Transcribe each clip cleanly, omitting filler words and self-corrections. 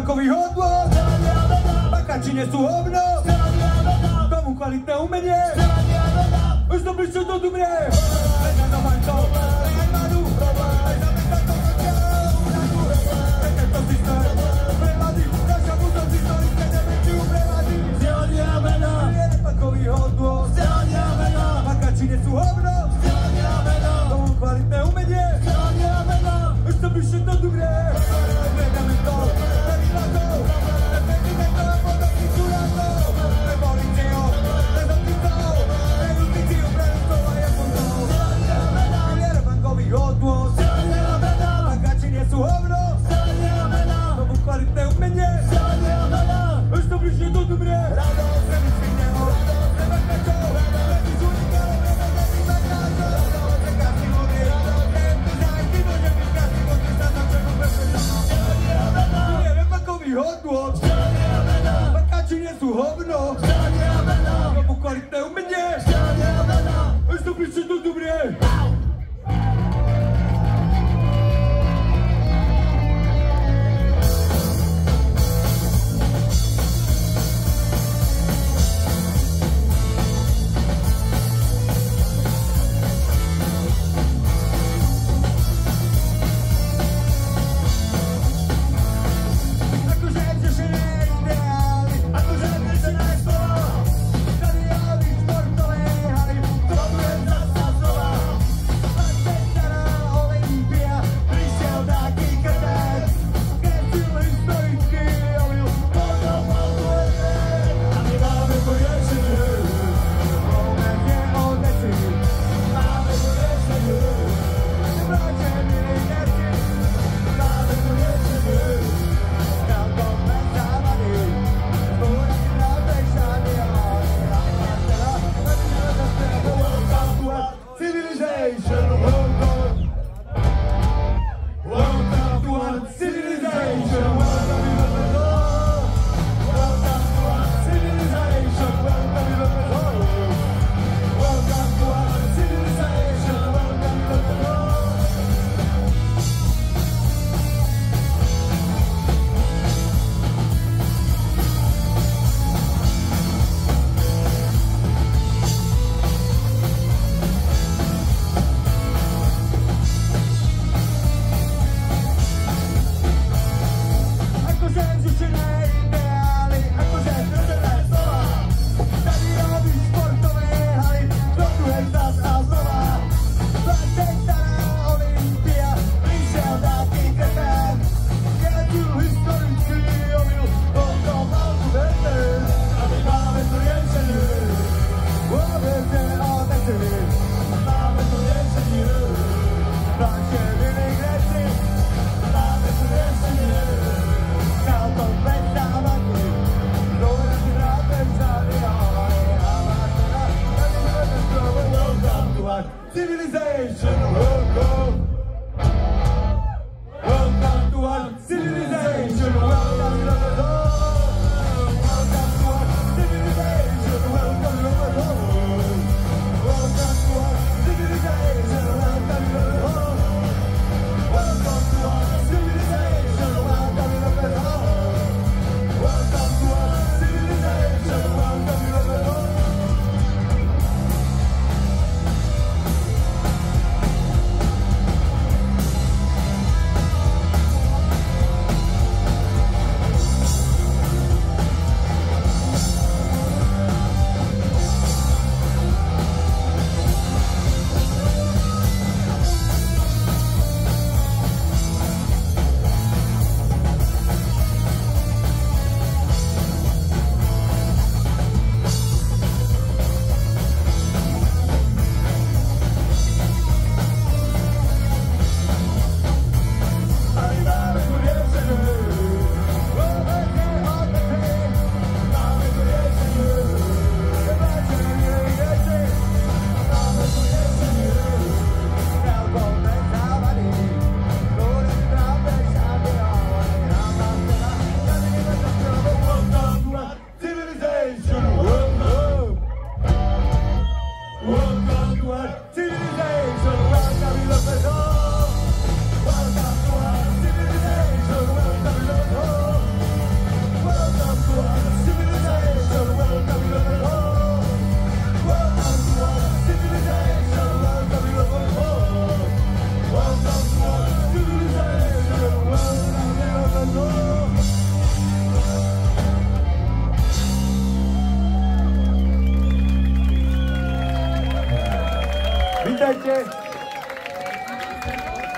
Nepakový hodnot, pakači nesú hovno, tomu kvalitné umenie, už to bližšie to tu mne. Nepakový hodnot, pakači nesú hovno, tomu kvalitné umenie, už to bližšie to tu mne.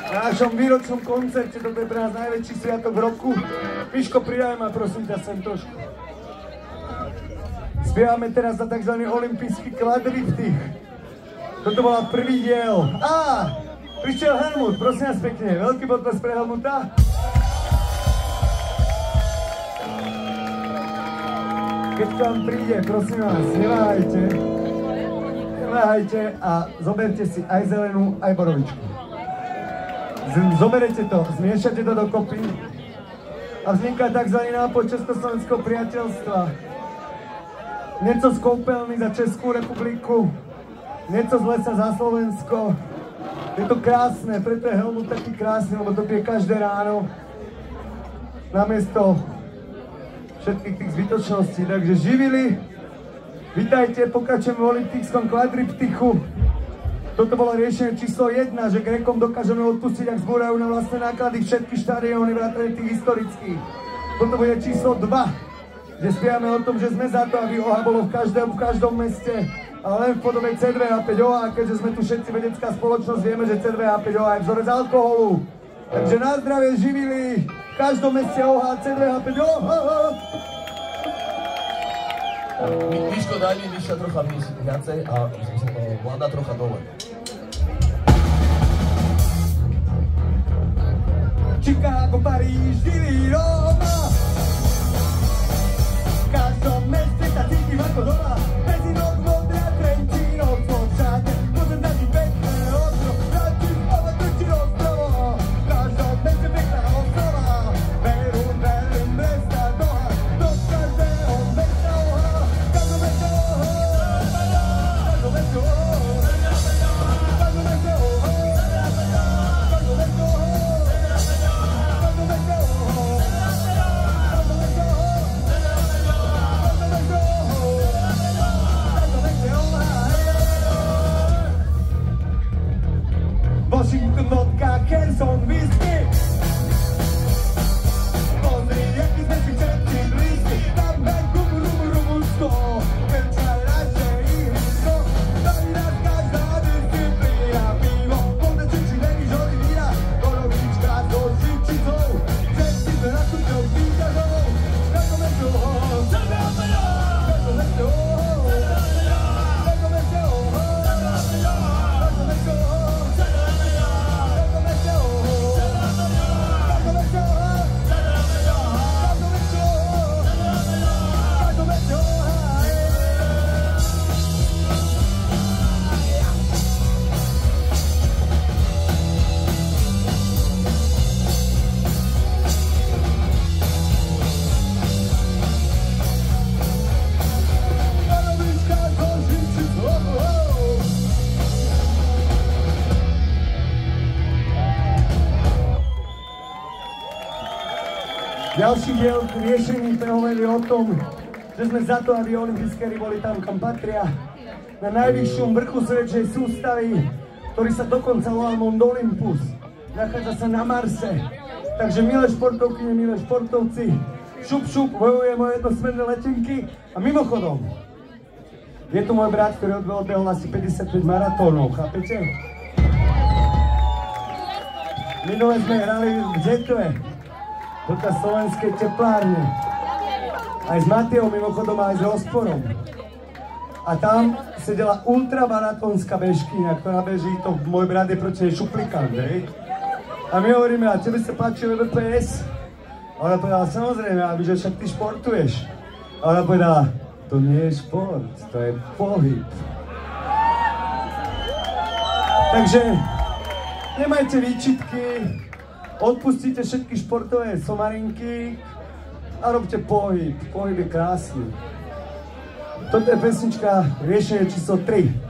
Na našom výročnom koncerte, toto je pre nás najväčší sviatok v roku. Miško, pridaj ma prosím ťa sem trošku. Spievame teraz za tzv. Olympijský kvadriptych. Toto bola prvý diel. Prišiel Helmut, prosím vás pekne, veľký potles pre Helmuta. Keď k vám príde, prosím vás, neváhajte a zoberte si aj zelenú, aj borovičku. Zoberete to, zmiešate to dokopy a vzniká tzv. Nápoj Československého priateľstva. Nieco z koupelny za Českú republiku, nieco z lesa za Slovensko. Je to krásne, preto je Helmut taký krásny, lebo to pije každé ráno. Namiesto všetkých tých zbytočností. Takže živili, vítajte, pokračujeme v olympijskom kvadriptychu. Toto bolo riešenie číslo 1, že Grékom dokážeme odpustiť, ak zbúrajú na vlastné náklady všetky štadióny vrátane tých historických. Toto bude číslo 2, kde spievame o tom, že sme za to, aby OHA bolo v každom meste, ale len v podobe C2H5OHA, keďže sme tu všetci vedecká spoločnosť, vieme, že C2H5OHA je vzorec alkoholu. Takže na zdravie živili, v každom meste OHA, C2H5OHA. Miško, daj mi vyššia trocha viacej a vláda trocha dole. Chicago, Paríž, Dili, Roma. V každom meste sa cítim ako doma. Pezinok, Modra, Trentino, Svočate. Môžem dať im pekné ostro, vrátim oba Trentino ostrovo. V každom meste pekná ostrova. Berún, Berlín, Bresta, Doha. Do každého mesta OHA. V každom meste OHA. V každom meste OHA. V každom meste OHA. V každom meste OHA. Washington, vodka, Kherson, whisky. Pozri, jaký sme si všetci blízki. Tam Vancouver, Rumunsko, Krča, naše ihrisko. Tady nás každá disciplína. Pivo, polné čičinení, žoli vína. Borovička s doživčicou. Všetci sme na súťou víťazov. V každom meste OHA. V každom meste OHA. V každom meste OHA. V každom meste OHA. Ďalší diel riešení sme hovorili o tom, že sme za to, aby olympijské hry boli tam, kam patria. Na najvyššom vrchu svetskej sústavy, ktorý sa dokonca volá Mont Olympus. Nachádza sa na Marse. Takže milé športovkyne, milé športovci, šup šup, bojujeme o jednosmerné letenky. A mimochodom, je tu môj brat, ktorý odbehol asi 55 maratónov, chápete? Minule sme hrali v Zetve. Toto slovenské teplárne. Aj s Mateom, mimochodom, aj s Rozporom. A tam sedela ultramaratónska bežkyňa, ktorá beží, to môj brat je proti nej šuplikant, hej? A my hovoríme, a tebe sa páči VPS? A ona povedala, samozrejme, aby že však ty športuješ. A ona povedala, to nie je šport, to je pohyb. Takže nemajte výčitky, odpustite všetky športové somarinky a robte pohyb. Pohyb je krásny. Toto je pesnička riešenie číslo 3.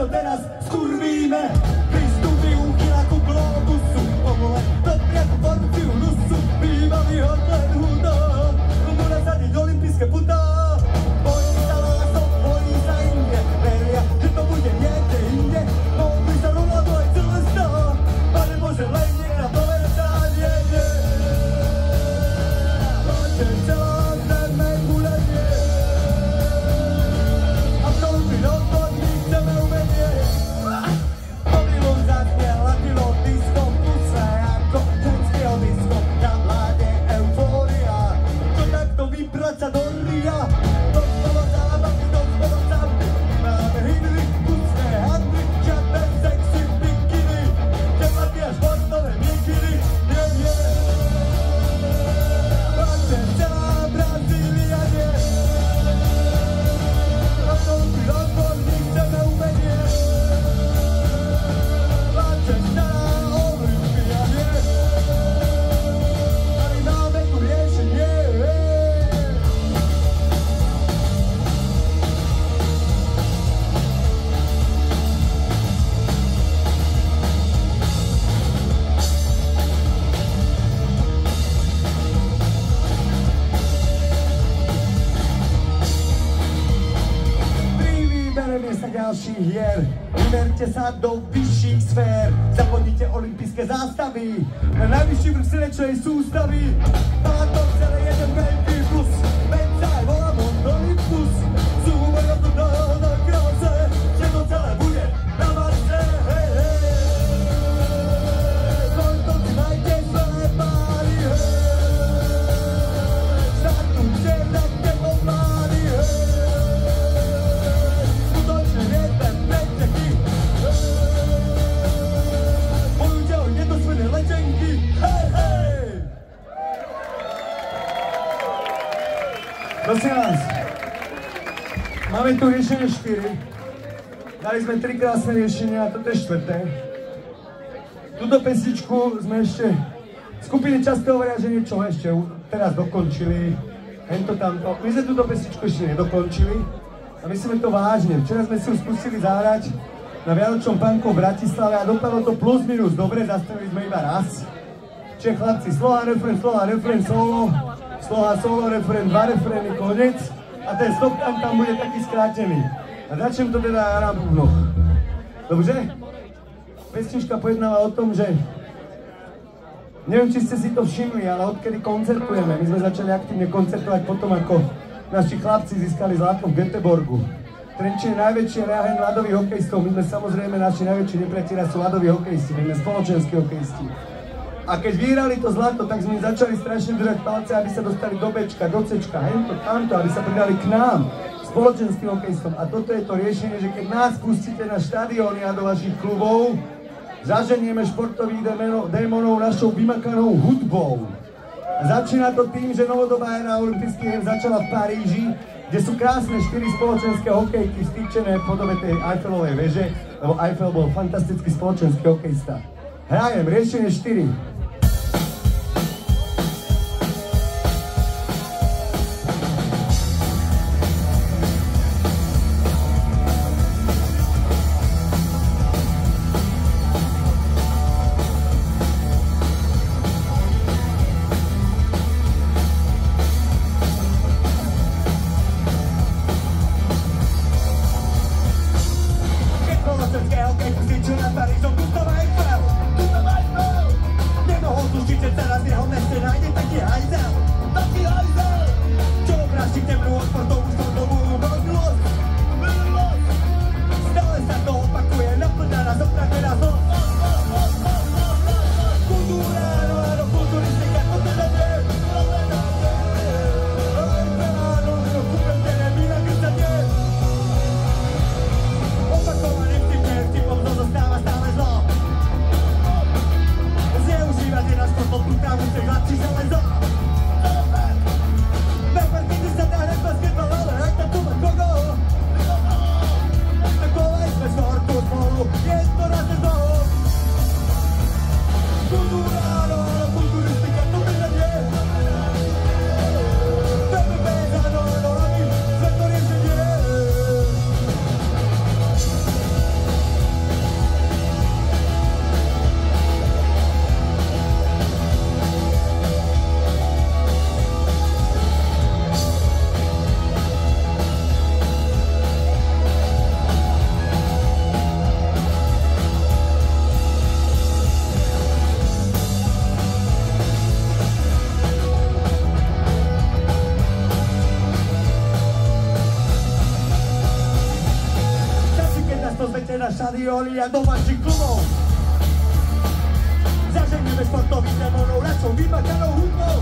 Teraz skurvíme, olympijských hier. Vyberte sa do vyšších sfér, zapodnite olympijské zástavy na najvyšší vrch srdečnej sústavy. Má to celé jeden veľký plus, veď sa aj volám Olympus. Súborom to na kráse, že to celé bude na Marse. Hej, hej, sportovci majte své páry, hej, štartujte na tebo mlády, hej, skutočne viete preteky, hej, bojujte o nedosvedné letenky, hej, hej. Prosím vás, máme tu riešenie 4. Dali sme 3 krásne riešenia a toto je 4. Túto pesničku sme ešte skupiny často hovoria, že niečo ešte teraz dokončili. Hento tamto. My sme túto pesničku ešte nedokončili a myslíme to vážne. Včera sme si ju skúsili zahrať na Vianočnom punku v Bratislave a dopadlo to plus minus dobre, zastavili sme iba raz. Čiže chlapci, sloha, refrén, solo, sloha, solo, refrén, 2 refrény, konec. A ten stop tam bude taký skrátený. A začnem to teda na bubnoch. Dobře? Pesnička pojednáva o tom, že neviem, či ste si to všimli, ale odkedy koncertujeme, my sme začali aktívne koncertovať potom, ako naši chlapci získali zlato v Göteborgu. Trenčín je najväčší reáhen ľadových hokejistov, my sme samozrejme naši najväčší nepriatelia sú ľadoví hokejisti, my sme spoločenskí hokejisti. A keď vyhrali to zlato, tak sme im začali strašne držať palce, aby sa dostali do Bčka, do Cčka, hento, tamto, aby sa pridali k nám, spoločenským hokejistom. A toto je to riešenie, že keď nás pustíte na štadióny a do vašich klubov, zaženieme športových démonov našou vymakanou hudbou. A začína to tým, že novodobá éra olympijských hier začala v Paríži, kde sú krásne 4 spoločenské hokejky vstýčené v podobe tej Eiffelovej veže, lebo Eiffel bol fantastický spoločenský hokejista. Hrajem riešenie 4. Na štadióny a do vašich klubov zaženieme športových démonov našou vymakanou hudbou.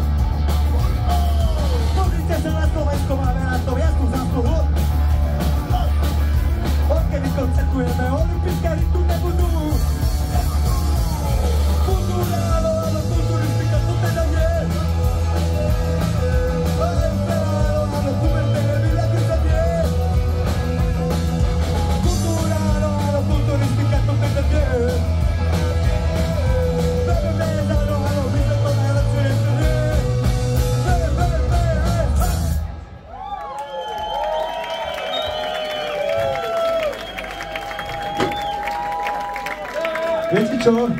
Pozrite sa na Slovensko, máme na to jasnú zásluhu. Odkedy koncertujeme, olympijské hry tu nebudú. Kultúra, áno, kulturistika, to teda nie. Áno, puberté, nevyľadí sa nie. Kultúra, áno, kulturistika, to teda nie. Viete čo?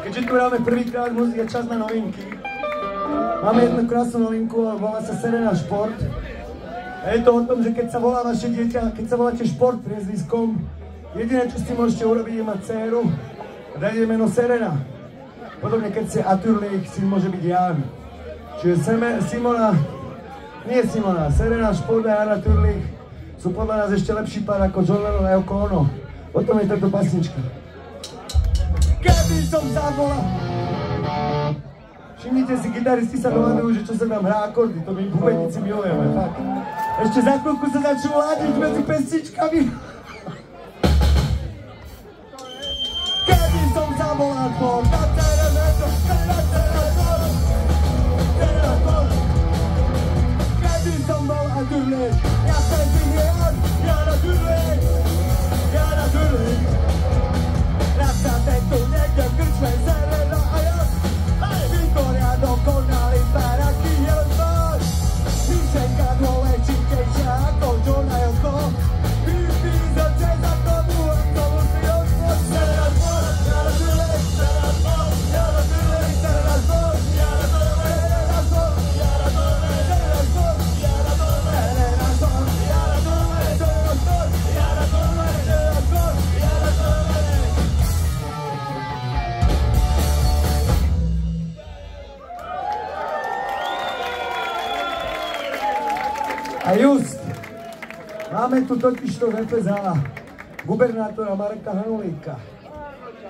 Keďže tu hráme prvýkrát muzika, čas na novinky. Máme jednu krásnu novinku, volá sa Serena Šport. A je to o tom, že keď sa volá vaše dieťa, keď sa voláte Šport priezviskom, jediné, čo si môžete urobiť, je mať dcéru a dať jej meno Serena. Podobne, keď ste Aturlík, syn môže byť Jan. Čiže Serena, Šport a Jan Aturlík sú podľa nás ešte lepší pár ako John Lennon a Yoko Ono. O tom je táto pasnička. Keby som zavolal... Všimnite si, gitaristi sa dohadujú, že čo sa tam hrá akordy, to my bubeníci milujeme, fakt. Ešte za chvíľku sa začnú ládiť medzi pesničkami. Keby som zavolal tvoj na telemetro, keby som bol Aturlík, ja sa vyhiem, Jan Aturlík. Raz sa tu niekde v krčme Serena a ja, Viktoria dokonali baraky jednot. Myšlenka dôležitejšia ako John a Yoko. Vypísače za tomu a tomu si odpod. Serena Sport, Jan Aturlík, Serena Sport, Jan Aturlík, Serena Sport, Jan Aturlík, Serena Sport, Jan Aturlík, Serena Sport, Jan Aturlík, Serena Sport, Jan Aturlík, Serena Sport, Jan Aturlík, Serena Sport, Jan Aturlík. A just, máme tu totižto v FSH gubernátora Mareka Hanulíka.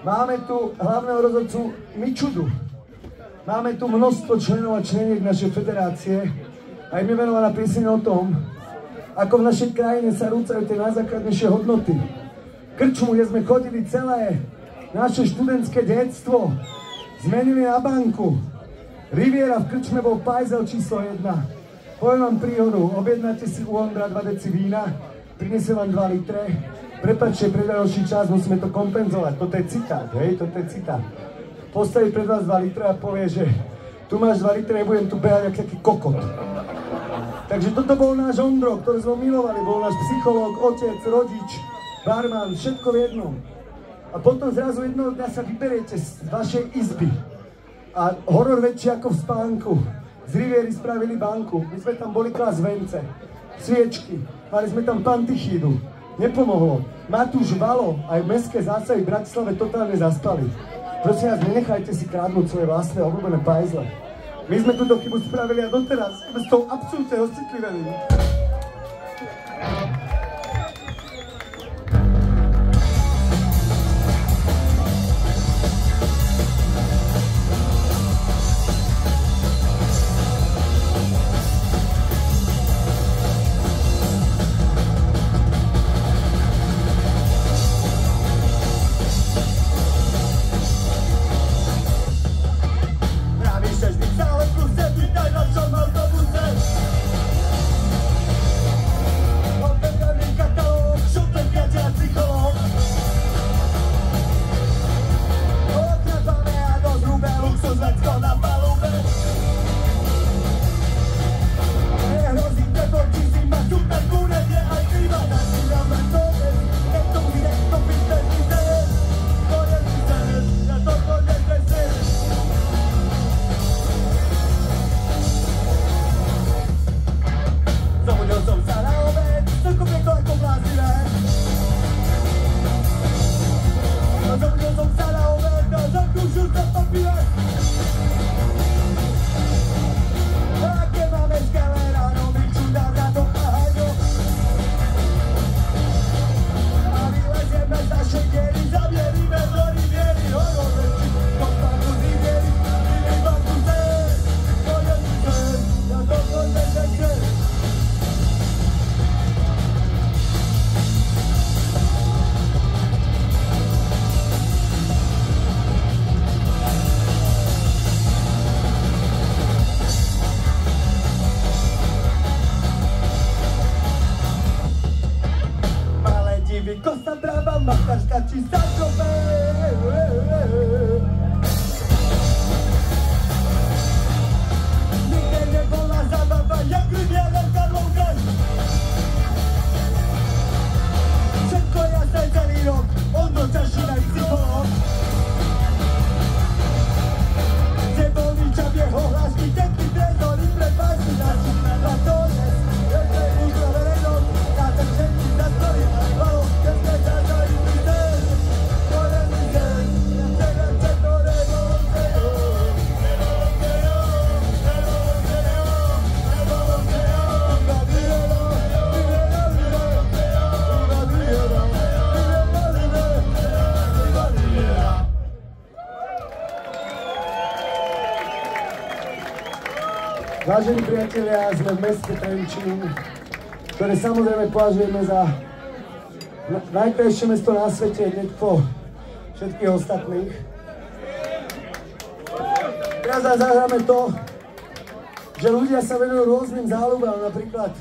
Máme tu hlavného rozhodcu Mičudu. Máme tu množstvo členov a členiek našej federácie a je mi venovaná pieseň o tom, ako v našej krajine sa rúcajú tie najzákladnejšie hodnoty. Krčmu, kde sme chodili celé naše študentské detstvo, zmenili na banku. Riviera v krčme bol pajzel číslo 1. Poviem vám príhodu, objednáte si u Ondra 2 deci vína, prinesie vám 2 litre, prepáčte, pre ďalší čas musíme to kompenzovať, toto je citát, hej, toto je citát. Postaví pred vás 2 litre a povie, že tu máš 2 litre, nebudem tu behať jak taký kokot. Takže toto bol náš Ondro, ktorý sme milovali, bol náš psychológ, otec, rodič, barman, všetko v jednom. A potom zrazu jednoho dňa sa vyberiete z vašej izby a horor väčší ako v spánku. Z Riviery spravili banku, my sme tam boli klas vence, sviečky, mali sme tam pantichídu, nepomohlo. Matúš Valo aj mestské zásahy v Bratislave totálne zaspali. Prosím vás, nenechajte si kradnúť svoje vlastné obľúbené pajzle. My sme túto chybu spravili a doteraz sme s tou absolútne ocitlivení. Vážení priatelia, sme v meste Trenčín, ktoré samozrejme považujeme za najkrajšie mesto na svete, hneď po všetkých ostatných. Teraz zahráme to, že ľudia sa venujú rôznym záľubám, napríklad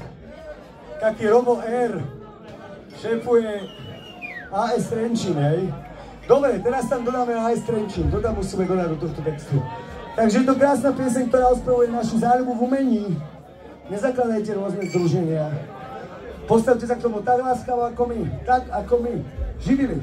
taký Robo R šéfuje AS Trenčín, hej? Dobre, teraz tam dodáme AS Trenčín, to tam musíme dodať do tohto textu. Takže je to krásna pieseň, ktorá ospevuje našu záľubu v umení. Nezakladajte rôzne združenia. Postavte sa k tomu tak láskavo ako my, tak ako my. Živili.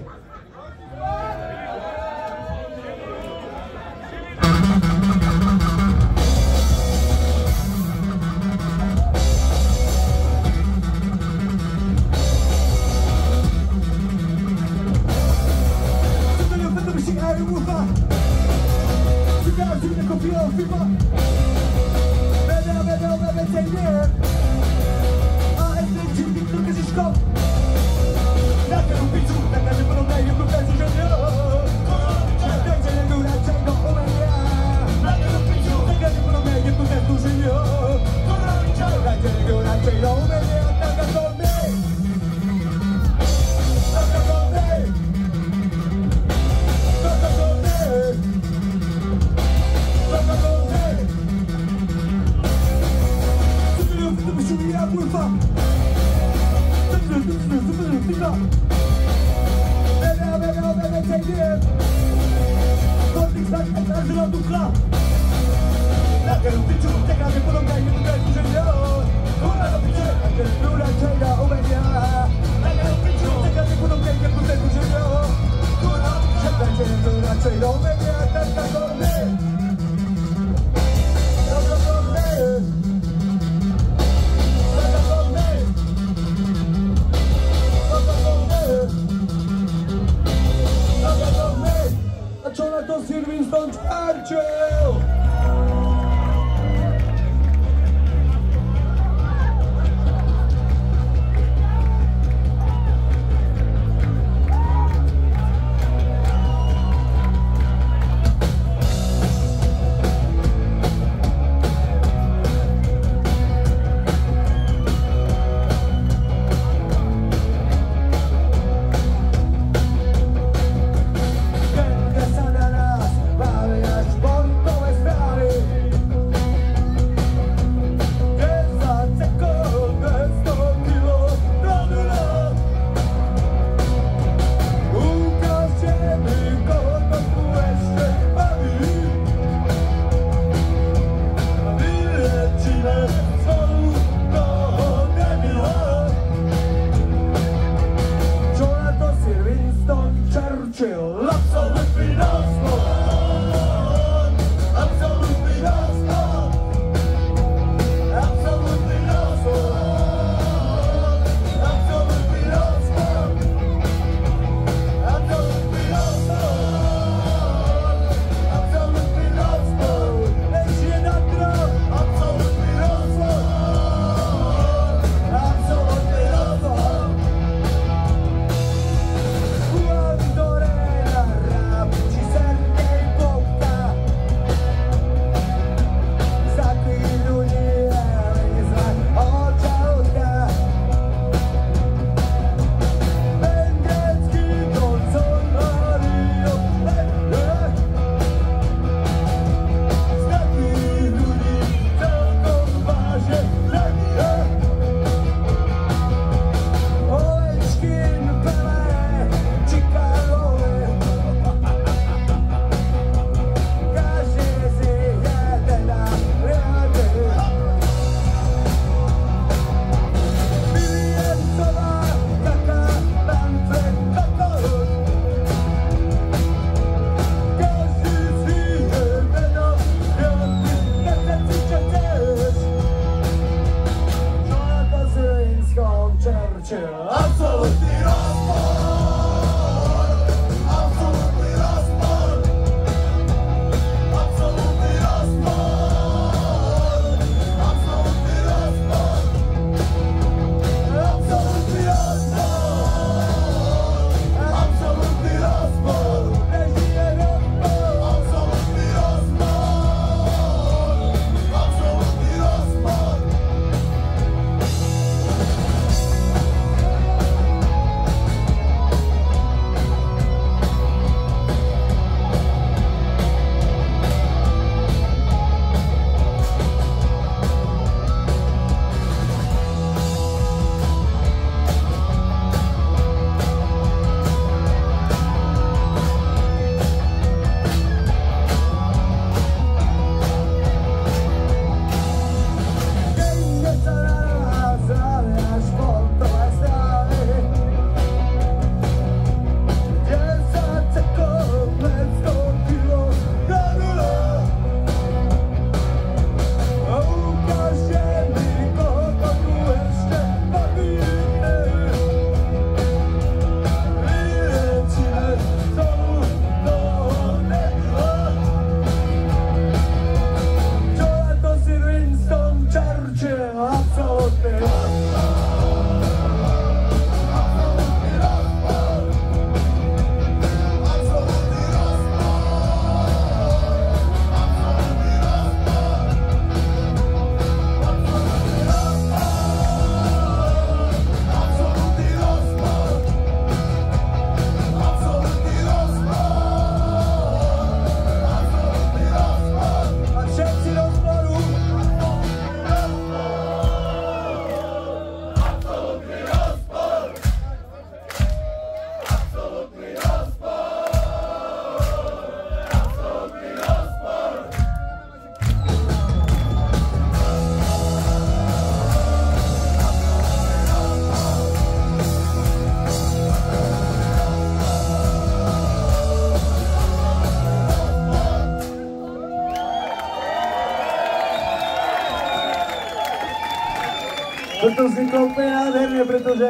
Toto vzniklo úplne nádherne, pretože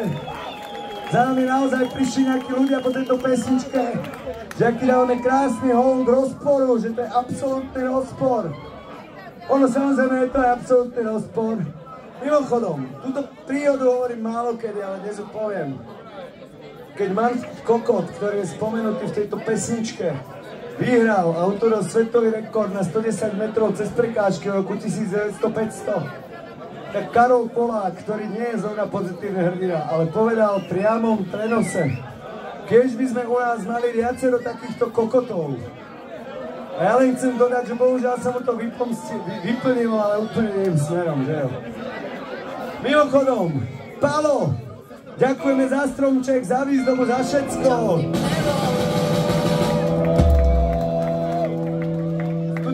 za nami naozaj prišli nejakí ľudia po tejto pesničke, že aký dávame krásny hold rozporu, že to je absolútny rozpor. Ono samozrejme, to je absolútny rozpor. Mimochodom, túto príhodu hovorím málo kedy, ale dnes ju poviem. Keď Manfred Kokot, ktorý je spomenutý v tejto pesničke, vyhral a utoril svetový rekord na 110 metrov cez prekážky v roku 1900, tak Karol Polák, ktorý nie je zrovna pozitívny hrdina, ale povedal v priamom prenose, keď by sme u nás mali viacero takýchto kokotov. A ja len chcem dodať, že bohužiaľ sa mu to vyplnilo, ale úplne iným smerom, že jo. Mimochodom, Palo, ďakujeme za stromček, za výzdobu, za všetko.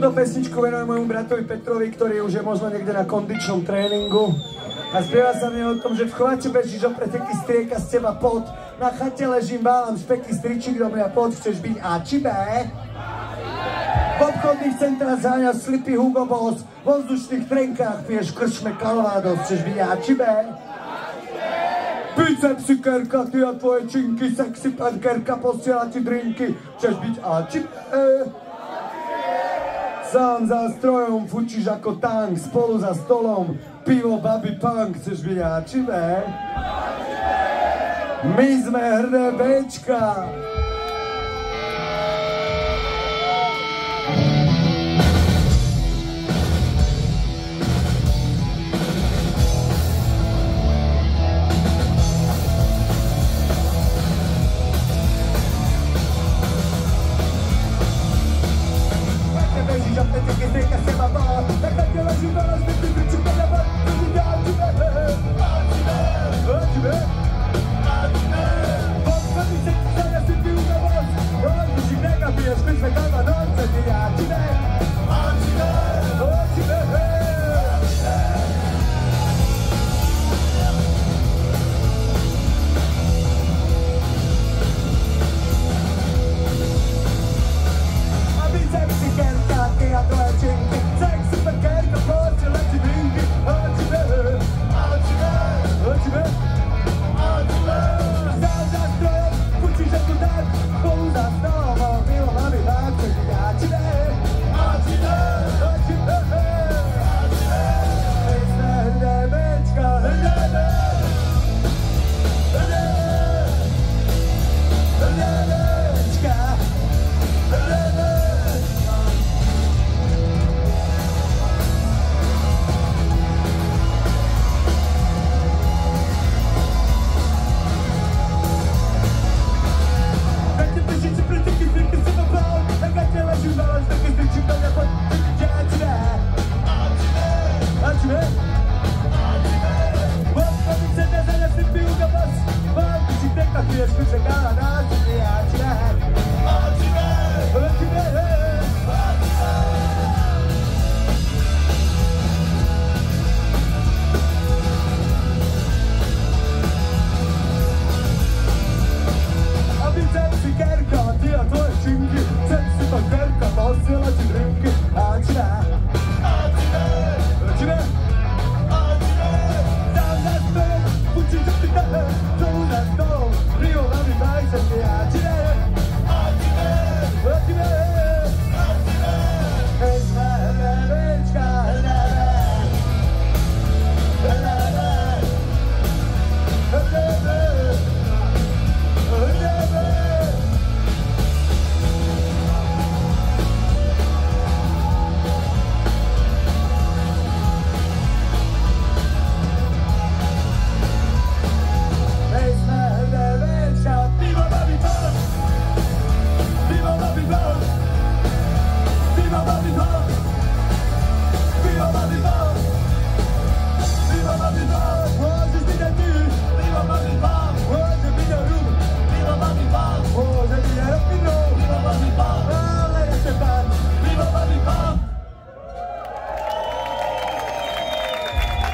Túto pesničku venujem môjmu bratovi Petrovi, ktorý už je možno niekde na kondičnom tréningu. A spieva sa mi o tom, že v chvate bežíš o preteky, strieka z teba pot. Na chate ležím, válam špeky, stričík do mňa pot. Chceš byť A či B? V obchodných centrách záňaš slipy Hugo Boss. Vo vzdušných trenkách piješ krčme Calvados. Chceš byť A či B? Bicepsy kerka, ty a tvoje činky, sexy pankerka, posiela ti drinky. Chceš byť A či B? Sám za strojom fučíš ako tank, spolu za stolom, pivo, baby, punk, chceš byť A či B? My sme hrdé Bčka!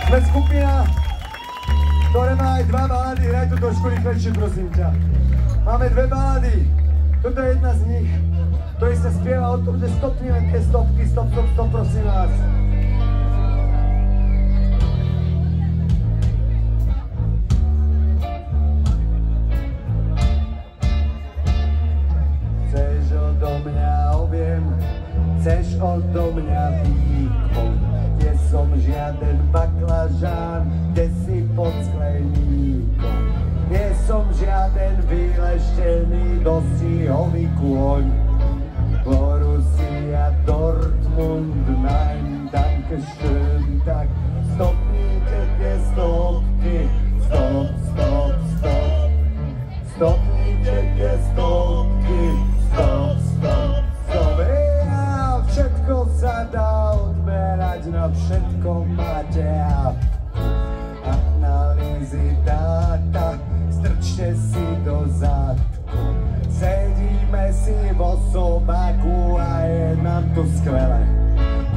Sme skupina, ktorá má aj dva balady, hraj to trošku rýchlejšie, prosím ťa. Máme dve balady, toto je jedna z nich, ktorý sa spieva o tom, že stopníme tie stopky, stop, prosím vás. žiaden baklažán, kde si pod skleníkom. Nie som žiaden vyleštený dosihový kôň. Borussia Dortmund, nein, danke schön, tak stopnite tie stopky, stop, stop, stop. Stopnite tie stopky, stop, stop, stop. Ja, všetko sa dá odmerať, na všetko máte analýzy dáta, strčte si do zadku. Sedíme si v osobáku a je nám tu skvelé.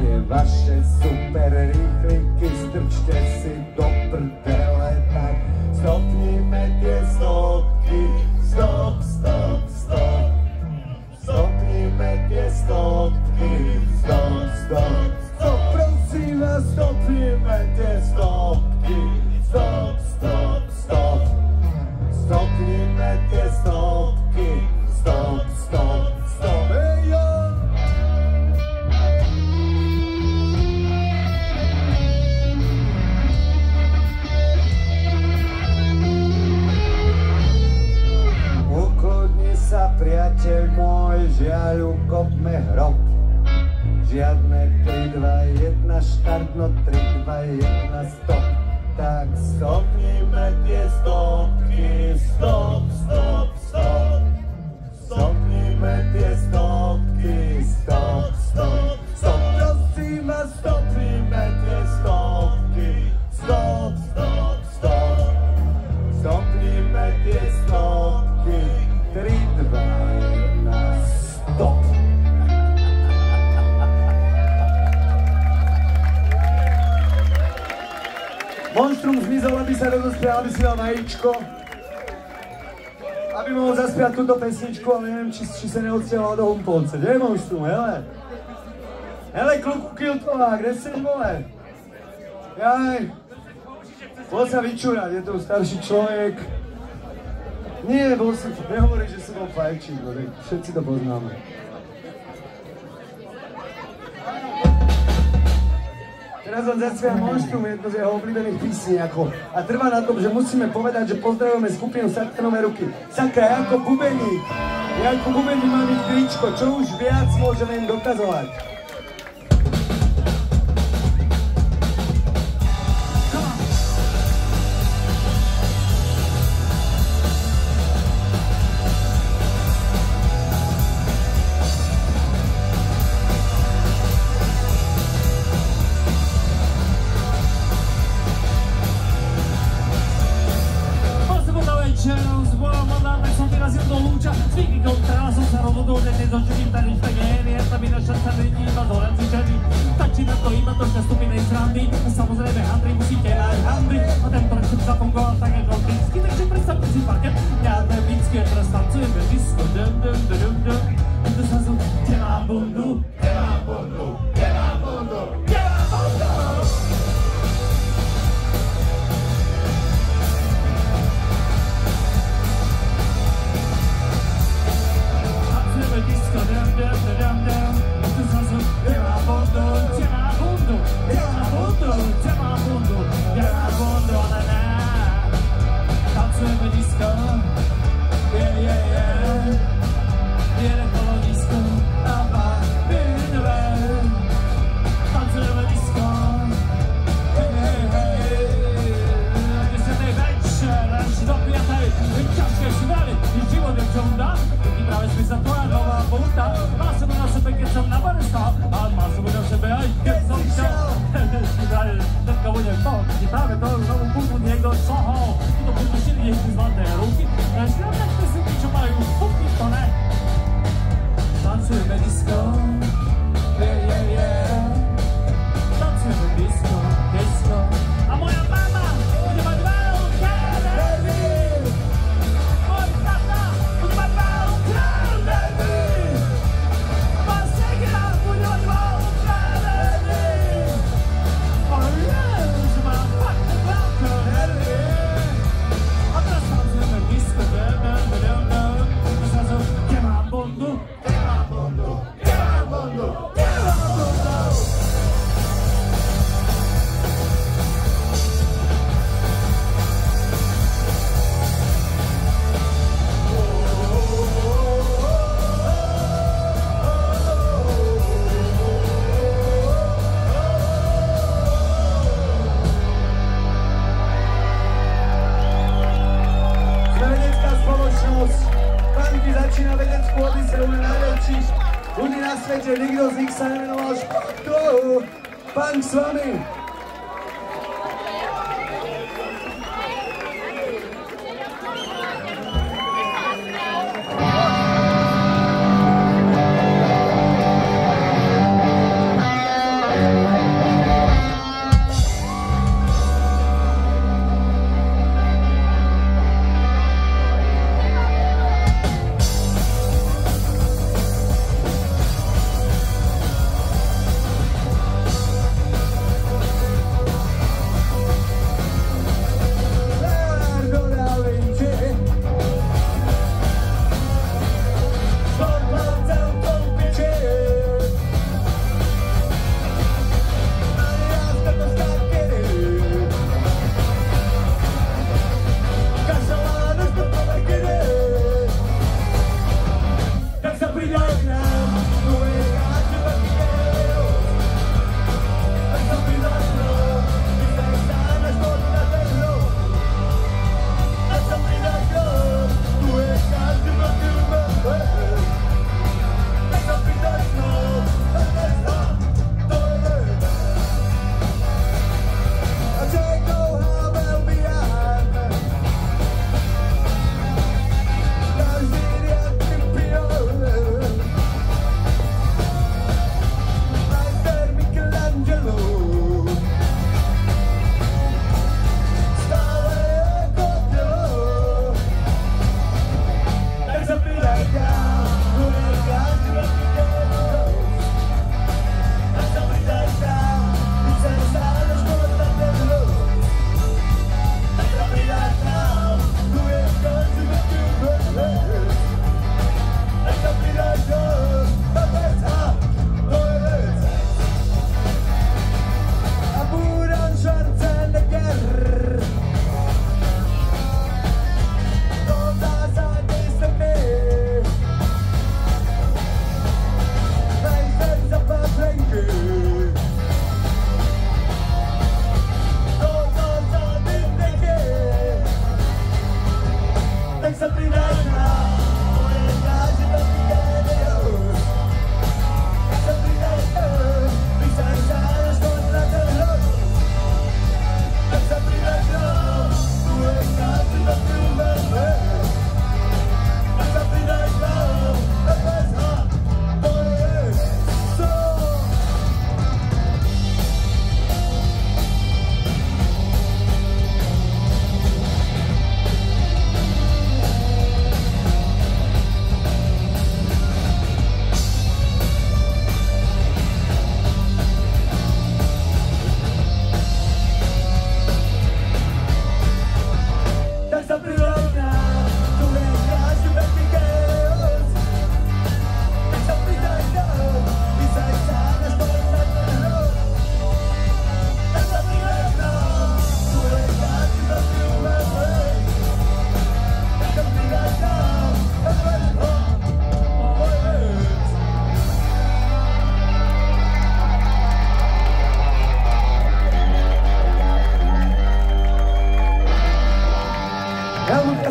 Tie vaše super rýchliky strčte si do prdele, tak stopnime tie stopky, stop, stop, stop. Stopnime tie stopky, stop, stop, stop. Prosím vás, stopnime tie stopky, stop, stop, stop. Stopnime tie stopky, stop, stop, stop. Hey, yo! Ukludni sa, priateľ môj, žiaľ, ukopme hrob. Žiadne 3, 2, 1, štart, no 3, 2, 1, stop. Tak stopnime tie stopky, stop, stop, stop. Stopnime tie stopky, stop, stop, stop. Prosím vás, stopnime tie stopky, stop, stop, stop. Stopnime tie stopky, 3, 2, 1, stop. Monštrum zmizol, aby sa rozospial, aby si dal vajíčko. Aby mohol zaspiať túto pesničku, ale neviem, či sa neodstiaľal do Humpolce. Kde je Monštrum, hele? Hele, kluku Kiltová, kde si vole? Jaj. Bol sa vyčúrať, je tu starší človek. Nie, bol si, nehovorí, že si bol fajčík, všetci to poznáme. Teraz vám zaspievam Monštrum, jedno z jeho obľúbených písní, a trvá na tom, že musíme povedať, že pozdravujeme skupinu Sakranové ruky. Sakra, Janko Bubeník. Janko Bubeník má byť tričko, čo už viac môžeme im dokazovať. Samozrejme, Andrej, musíte aj handry a tento rečem zafungoval tak ako vždycky, takže predstavte si parket. Ja vždycky teraz tancujeme disco, dum dum dum dum. To sa sú, kde mám bundu, kde mám bundu, kde mám bundu, kde mám bundu. Tancujeme disco, dum dum dum dum. To sa sú, kde mám bundu, kde mám bundu, kde mám bundu, kde mám bundu, kde mám bundu, ale ne. Tancujeme disco, yeah, yeah, yeah. Viene kolo disco, a bínové. Tancujeme disco, hey, hey, hey. Desetej večer, až do piatej, ťažké švely, život je čo dá. Práve sme sa tvoja nová bunta, má sebe na sebe, keď som na bare stál, ale má sebe na sebe aj keď som šel. Teďka budem to, ti práve to novú buntu niekto šohol. Tuto buntu šili niekde zlaté ruky, škrabňačte si tí, čo majú bunky, to ne. Tancujeme disco, yeah, yeah, yeah. Tancujeme disco, disco. A moja mama bude mať veľké baby. Môj tata bude mať veľké baby. Pán Segra bude mať veľké baby. Oh yes, mám fakt ešte nikto z nich sa nemenoval Špatko. Punk s vami.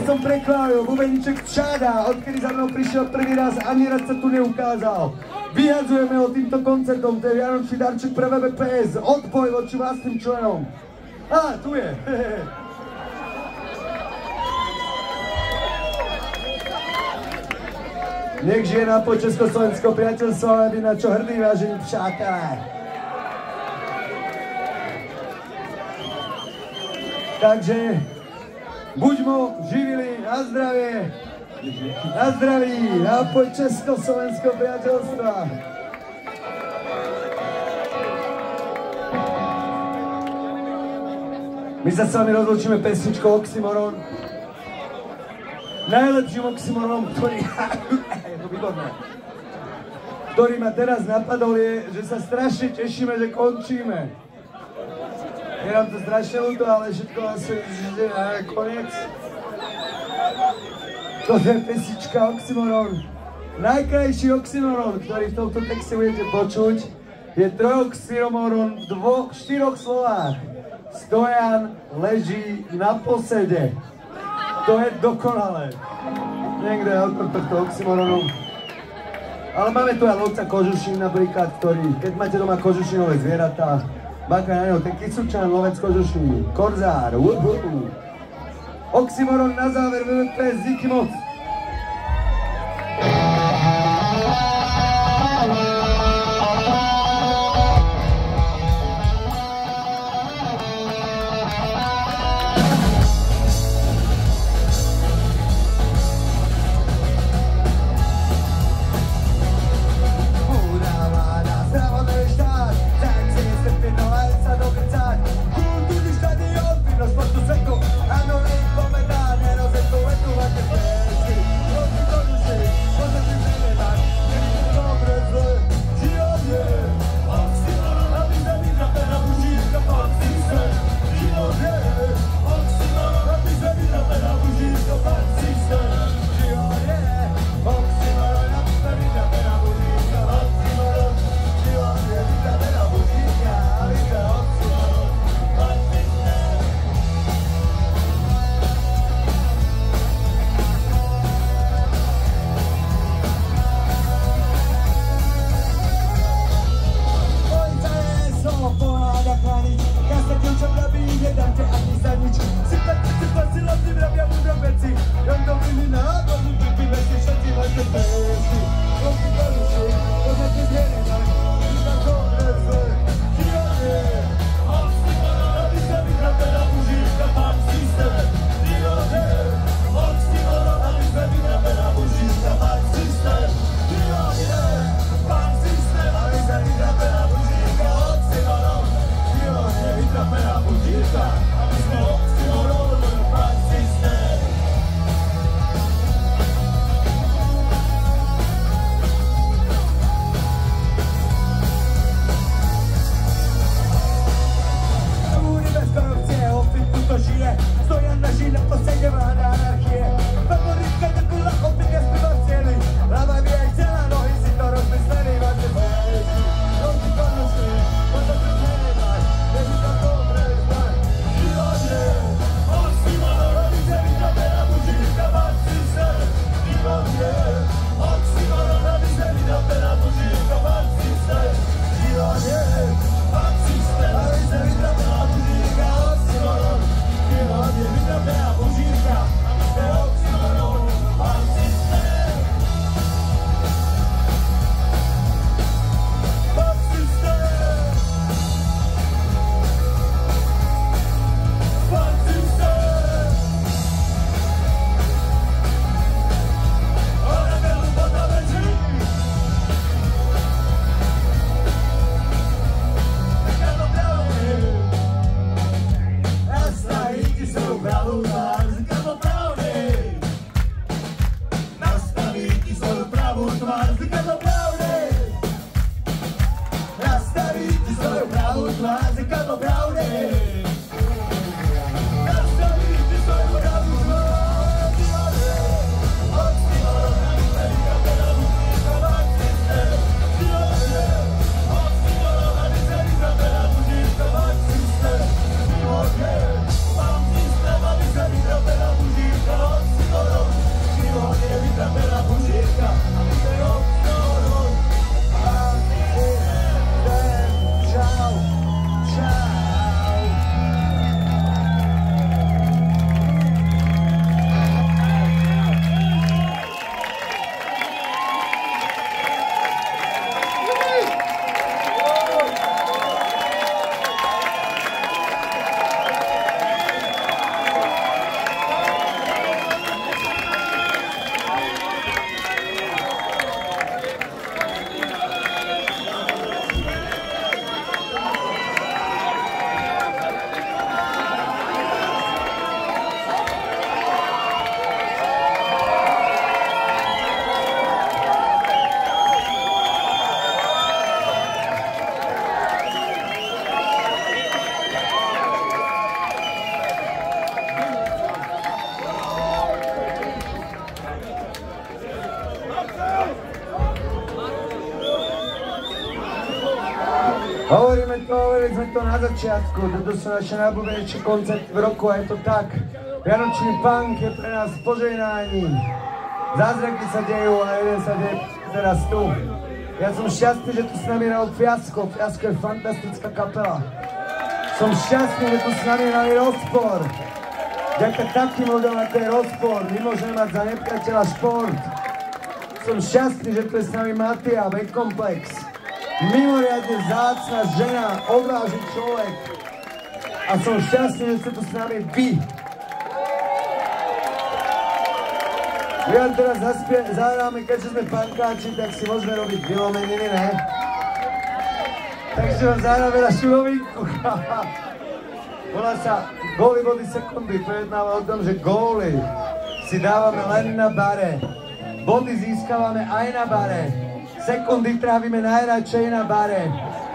Som prekválil, bubeníček Čáda, odkedy za mnou prišiel prvý raz, ani raz sa tu neukázal. Vyhadzujeme ho týmto koncertom, to je vianočný darček pre VBPS, odpoj voči vlastným členom. Á, tu je. Nech žije nápoj Československého priateľstva, aby na čo hrdí, vážení přátelé. Takže buďmo živili, na zdravie, na zdraví, nápoj Československého priateľstva. My sa s vami rozlučíme pesničkou Oxymoron. Najlepším oxymoronom, ktorý ma teraz napadol, je, že sa strašne tešíme, že končíme. Je nám to strašne ľúto, ale všetko asi je koniec. Toto je pesnička Oxymoron. Najkrajší oxymoron, ktorý v tomto texte budete počuť, je trojoxymoron v štyroch slovách. Stojan leží na posede. To je dokonalé. Niekto je autor tohto oxymoronu. A Ale máme tu aj lovca kožušín napríklad, ktorý, keď máte doma kožušinové zvieratá, baká na neho, ten Kysučan, lovec kožušín, Korzár, Oxymoron na záver, VVPS, díky moc. Hovorili sme to na začiatku, toto sú naše najobľúbenejšie koncerty v roku a je to tak. Vianočný punk je pre nás požehnání. Zázraky sa dejú a jeden sa deje teraz tu. Ja som šťastný, že tu s nami hral Fiasko. Fiasko je fantastická kapela. Som šťastný, že tu s nami hrali Rozpor. Ďaká takým ľuďom, ako je Rozpor, my môžeme mať za nepriateľa šport. Som šťastný, že tu je s nami Matia, V-Komplex. Mimoriadne vzácna žena, odvážny človek. A som šťastný, že ste tu s nami vy. My vám teraz zahráme, keďže sme pankáči, tak si môžeme robiť vylomeniny, ne? Takže vám zahráme našu novinku. Volá sa Góly body sekundy. Pojednáva o tom, že góly si dávame len na bare. Body získavame aj na bare. Sekundy trávime najradšej na bare.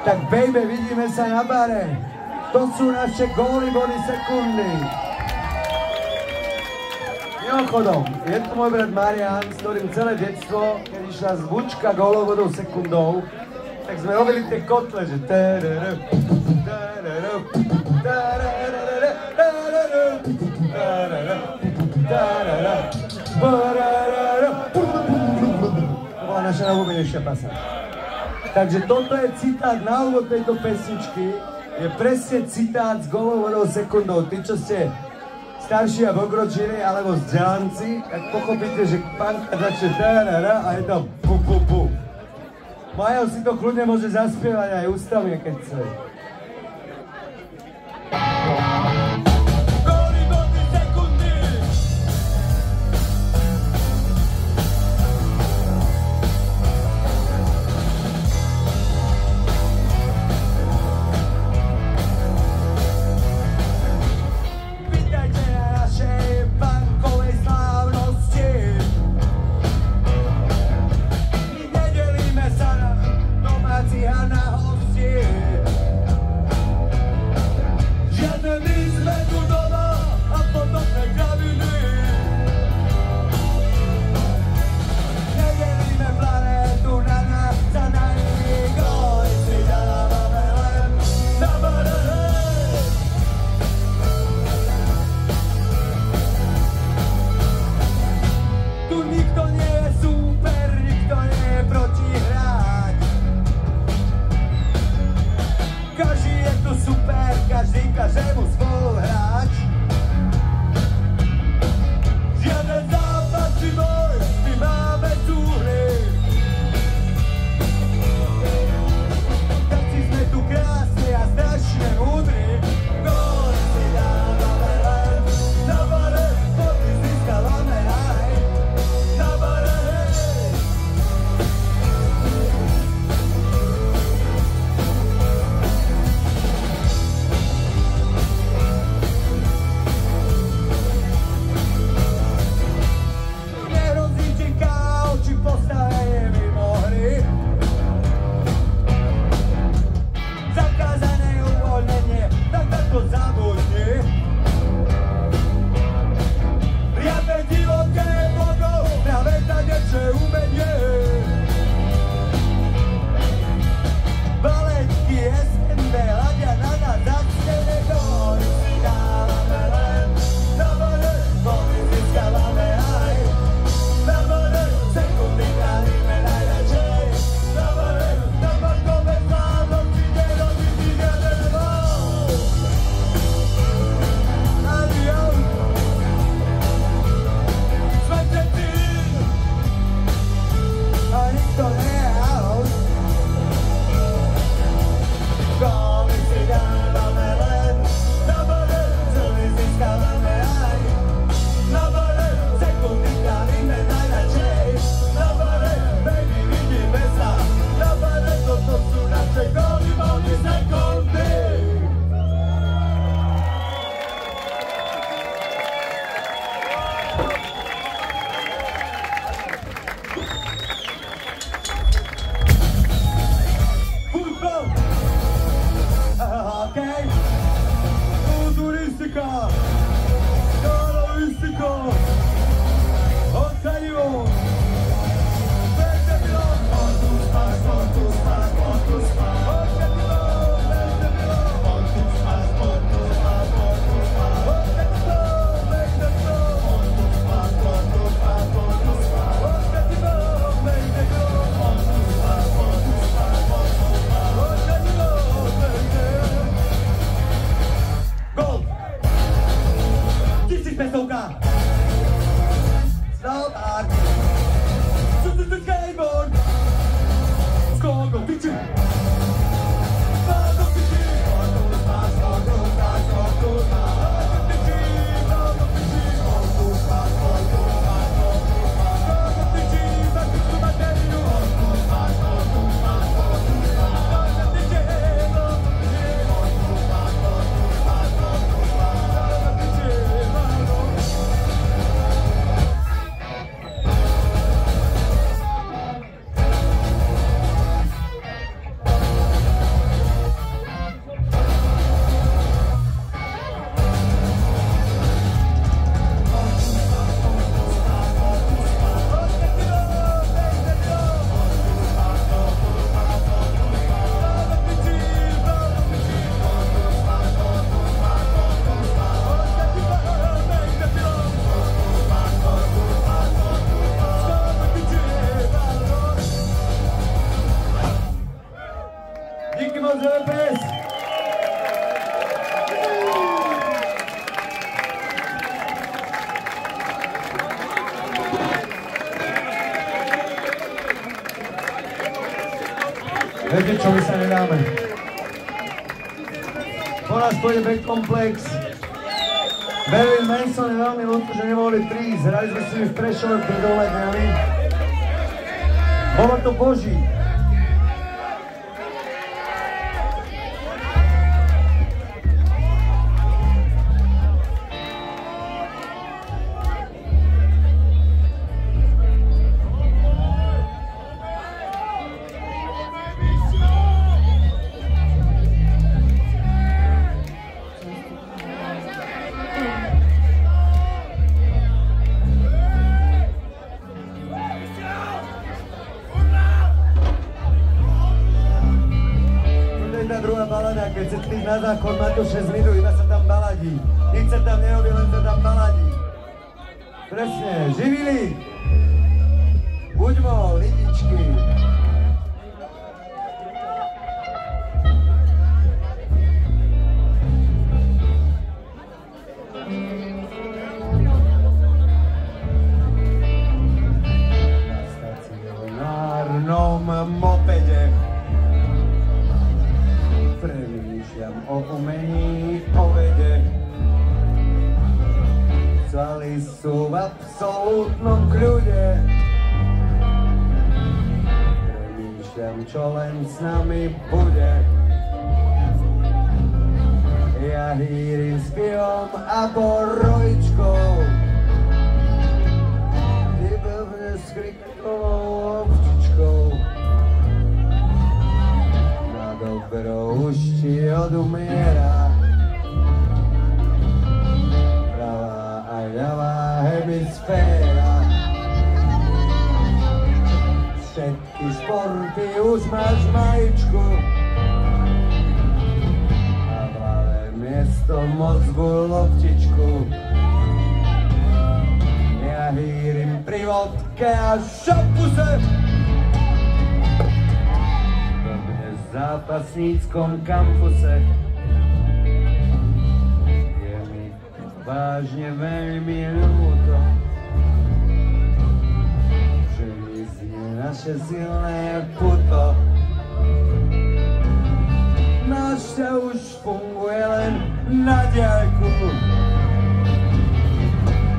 Tak baby, vidíme sa na bare. To sú naše góly body sekundy. Mimochodom, je tu môj brat Marian, s ktorým celé detstvo, keď išla zvučka gólovodou sekundou, tak sme robili tie kotle, že to bola naša najobľúbenejšia pasa. Takže toto je citát na úvod tejto pesničky, je presne citát s gólovodou sekundou. Tí, čo ste starší a pokročili, alebo vzdelanci, tak pochopíte, že panka začne tarara a je to pu pu pu. Majo si to kľudne môže zaspievať aj ústavne, keď chce. Viete čo, my sa nedáme. Po nás pôjde Back Complex. Marilyn Manson je veľmi ľúto, že nemohli prísť. Hrali sme si v Prešove, keď dole hrali. Bolo to boží. Keď sa tých na záchod, má to 6 minút, iba sa tam baladí. Nič sa tam nerobí, len sa tam baladí. Presne, živili! Buďmo, lidičky! Na stacionárnom mopede premýšľam o umení, o vede. Svaly sú v absolútnom kľude. Premýšľam, čo len s nami bude. Ja hýrim s pivom a borovičkou. Ty blbne s krikovou ovčičkou. Dobro už ti odumiera. Pravá a ľavá hemisféra. Všetky športy už máš majičku. A v hlave miesto mozgu loptičku. Ja hýrim pri vodke a šampuse. V zápasníckom kampuse je mi vážne veľmi ľúto, že mizne naše silné puto. Náš ťa už funguje len na diaľku,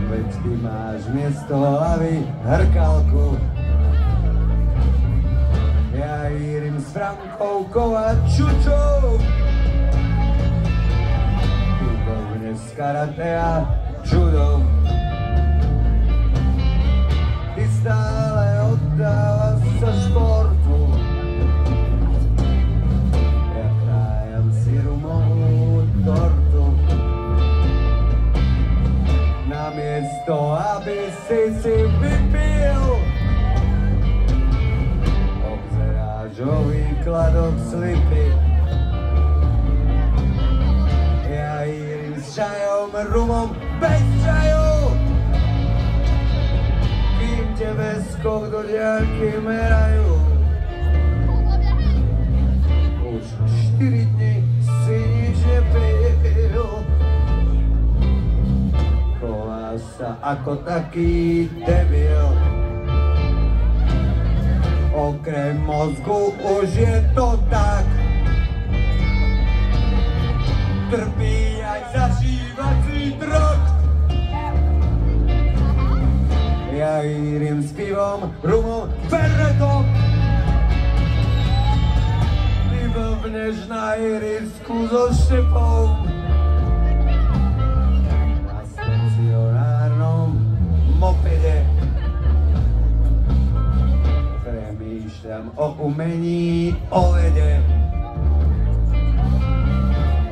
veď ty máš miesto hlavy hrkalku. Ja hýrim s Frankovkou a Čučou. Ty bovne z karate a judo. Ty stále oddávaš sa športu. Ja krájam si rumovú tortu. Namiesto, aby si vypil, čo výkladok slipy. Ja hýrim s čajom, rumom, bez čaju. Kým tebe skok do diaľky merajú. Už 4 dní si nič nepil. Chováš sa ako taký debil. Okrem mozgu už je to tak. Trpí aj zažívací trakt. Ja hýrim s pivom, rumom, ferretom. Ty blbneš na irisku so štepou. Na stacionárnom mopede premýšľam o umení, o vede.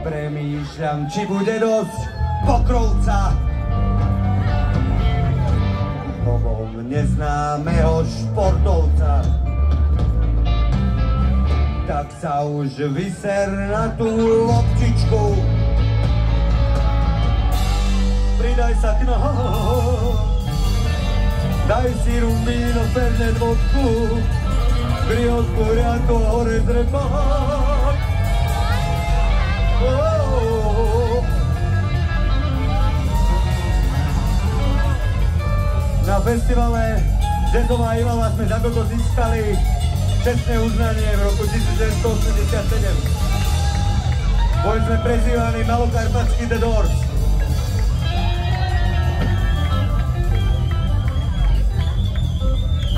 Premýšľam, či bude dosť pokrovca povom neznámeho športovca. Tak sa už vyser na tú loptičku. Pridaj sa k nám. Daj si rumíno, fernet, vodku, brios, kuriato, hore zrepák. Na festivale Jazzová Ilava sme za toto získali čestné uznanie v roku 1987. Boli sme prezývaní Malokarpatský The Doors.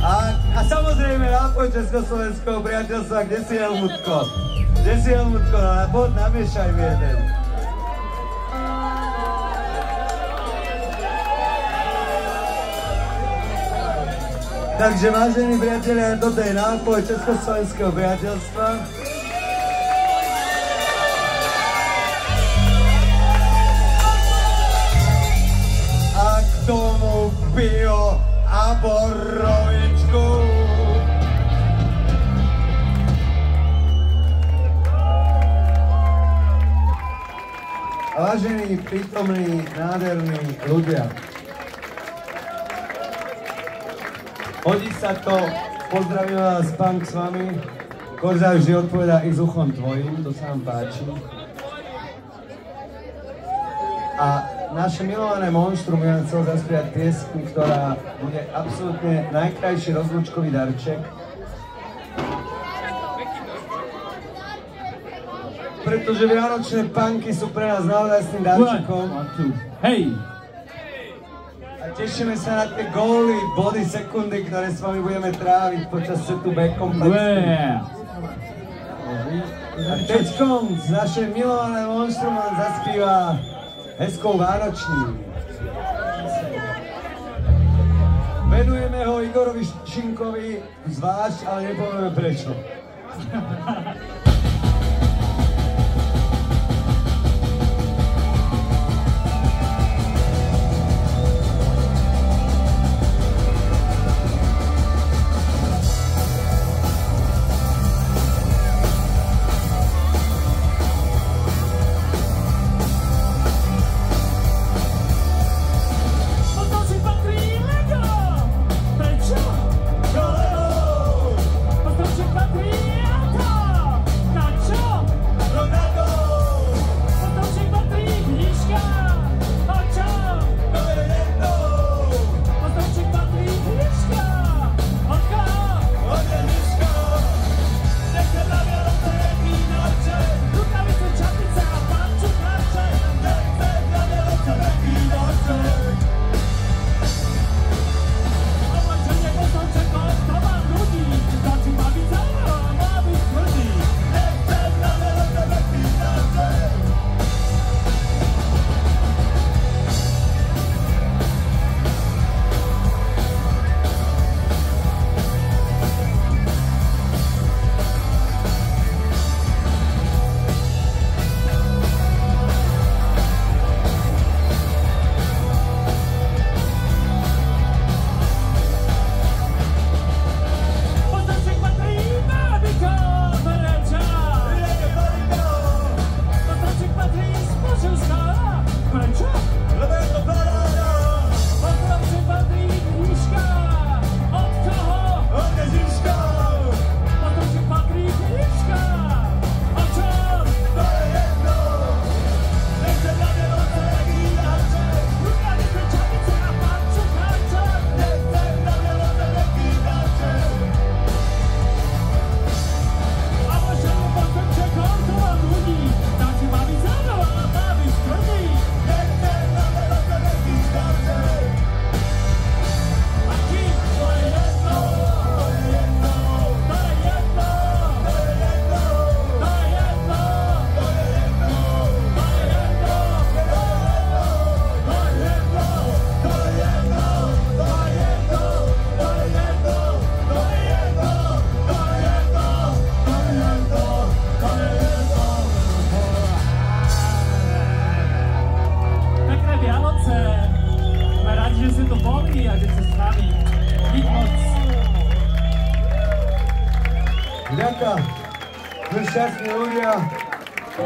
A samozrejme nápoj Československého priateľstva, kde si Helmutko? Kde si Helmutko? Poď, namiešaj mi jeden. Takže vážení priatelia, toto je nápoj Československého priateľstva. A k tomu pivo a borovičku. Vážení, prítomní, nádherní ľudia, hodí sa to, pozdravím vás, Punk s vami. Korza vždy odpovedá i s uchom tvojim, to sa vám páči. A naše milované monštrum budeme chcel zaspievať piesku, ktorá bude absolútne najkrajší rozlúčkový darček. Pretože vianočné punky sú pre nás naozaj darčekom. Hej! A tešíme sa na tie góly, body, sekundy, ktoré s vami budeme tráviť počas setu Back Complexy. A teďkom naše milované monštrum nám zaspíva Hezkou vánoční. Venujeme ho Igorovi Šinkovi zvlášť, ale nepovieme prečo. Sme šťastní ľudia,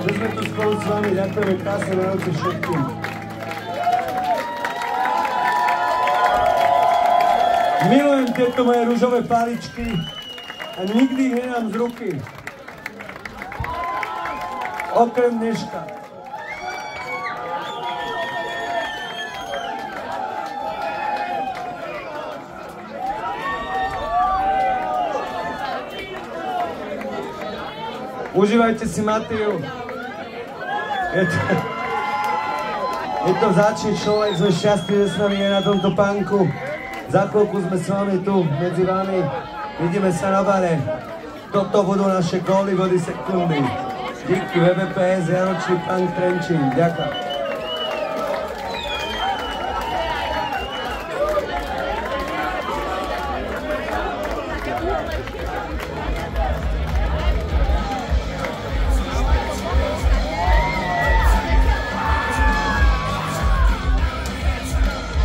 že sme tu spolu s vami. Ďakujeme, krásne Vianoce všetkým. Milujem tieto moje ružové paličky a nikdy ich nenám z ruky. Okrem dneška. Užívajte si Matiu. Je to vzácny človek, sme šťastní, že s nami je na tomto punku. Za chvíľku sme s vami tu, medzi vami. Vidíme sa na bare. Toto budú naše góly, body sekundy. Díky VBPS, Vianočný punk Trenčín. Ďakujem.